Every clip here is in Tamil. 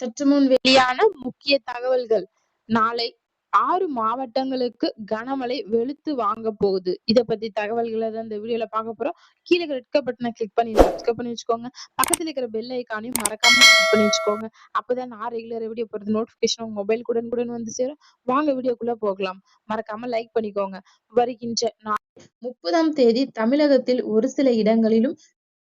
சற்று முன் வெளியான முக்கிய தகவல்கள். நாளை 6 மாவட்டங்களுக்கு கனமழை வெளுத்து வாங்க போகுது. இத பத்தி தகவல்களை தான் இந்த வீடியோல பார்க்க போறோம். கீழே ரெட் கலர் பட்டனை கிளிக் பண்ணி சப்ஸ்கிரைப் பண்ணி வச்சுக்கோங்க. பக்கத்துல இருக்கிற பெல் ஐகானையும் மறக்காம கிளிக் பண்ணி வச்சுக்கோங்க. அப்பதான் நான் ரெகுலரா வீடியோ போடுறது நோட்டிபிகேஷன் உங்க மொபைல் உடனுக்குடன் வந்து சேரும். வாங்க வீடியோக்குள்ள போகலாம். மறக்காம லைக் பண்ணிக்கோங்க. வருகின்ற 30ஆம் தேதி தமிழகத்தில் ஒரு சில இடங்களிலும்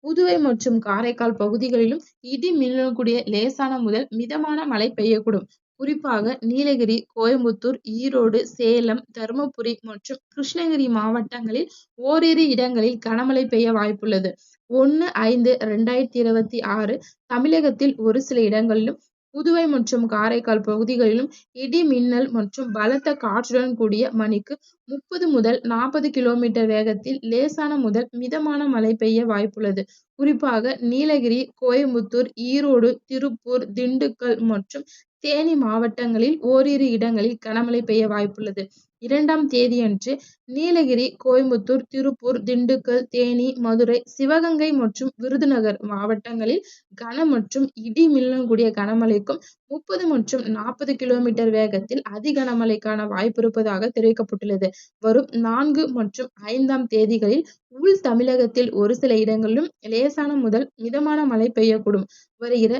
புதுவை மற்றும் காரைக்கால் பகுதிகளிலும் இடி மின்னலுடன் கூடிய லேசான முதல் மிதமான மழை பெய்யக்கூடும். குறிப்பாக நீலகிரி, கோயம்புத்தூர், ஈரோடு, சேலம், தருமபுரி மற்றும் கிருஷ்ணகிரி மாவட்டங்களில் ஓரிரு இடங்களில் கனமழை பெய்ய வாய்ப்புள்ளது. 1/5/2026 தமிழகத்தில் ஒரு சில இடங்களிலும் புதுவை மற்றும் காரைக்கால் பகுதிகளிலும் இடி மின்னல் மற்றும் பலத்த காற்றுடன் கூடிய மணிக்கு 30 முதல் 40 கிலோமீட்டர் வேகத்தில் லேசான முதல் மிதமான மழை பெய்ய வாய்ப்புள்ளது. குறிப்பாக நீலகிரி, கோயம்புத்தூர், ஈரோடு, திருப்பூர், திண்டுக்கல் மற்றும் தேனி மாவட்டங்களில் ஓரிரு இடங்களில் கனமழை பெய்ய வாய்ப்புள்ளது. 2ஆம் தேதியன்று நீலகிரி, கோயம்புத்தூர், திருப்பூர், திண்டுக்கல், தேனி, மதுரை, சிவகங்கை மற்றும் விருதுநகர் மாவட்டங்களில் கன மற்றும் இடி மின்னலுடன் கூடிய கனமழைக்கும் 30 மற்றும் 40 கிலோமீட்டர் வேகத்தில் அதி கனமழைக்கான வாய்ப்பு இருப்பதாக தெரிவிக்கப்பட்டுள்ளது. வரும் 4 மற்றும் 5ஆம் தேதிகளில் உள் தமிழகத்தில் ஒரு சில இடங்களிலும் லேசான முதல் மிதமான மழை பெய்யக்கூடும். வருகிற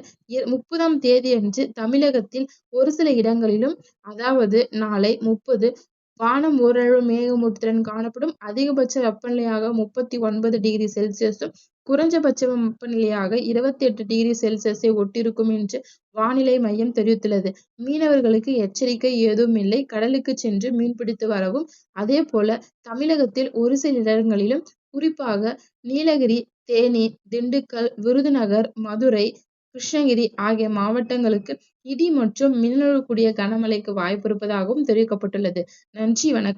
30ஆம் தேதியன்று தமிழகத்தில் ஒரு சில இடங்களிலும், அதாவது நாளை 30 வானம் ஓரளவு மேகமூட்டத்துடன் காணப்படும். அதிகபட்ச வெப்பநிலையாக 39 டிகிரி செல்சியஸும் குறைஞ்சபட்ச வெப்பநிலையாக 28 டிகிரி செல்சியஸை ஒட்டிருக்கும் என்று வானிலை மையம் தெரிவித்துள்ளது. மீனவர்களுக்கு எச்சரிக்கை ஏதும் இல்லை. கடலுக்கு சென்று மீன்பிடித்து வரவும். அதே போல தமிழகத்தில் ஒரு சில இடங்களிலும் குறிப்பாக நீலகிரி, தேனி, திண்டுக்கல், விருதுநகர், மதுரை, கிருஷ்ணகிரி ஆகிய மாவட்டங்களுக்கு இடி மற்றும் மின்னலுடன் கூடிய கனமழைக்கு வாய்ப்பு இருப்பதாகவும் தெரிவிக்கப்பட்டுள்ளது. நன்றி, வணக்கம்.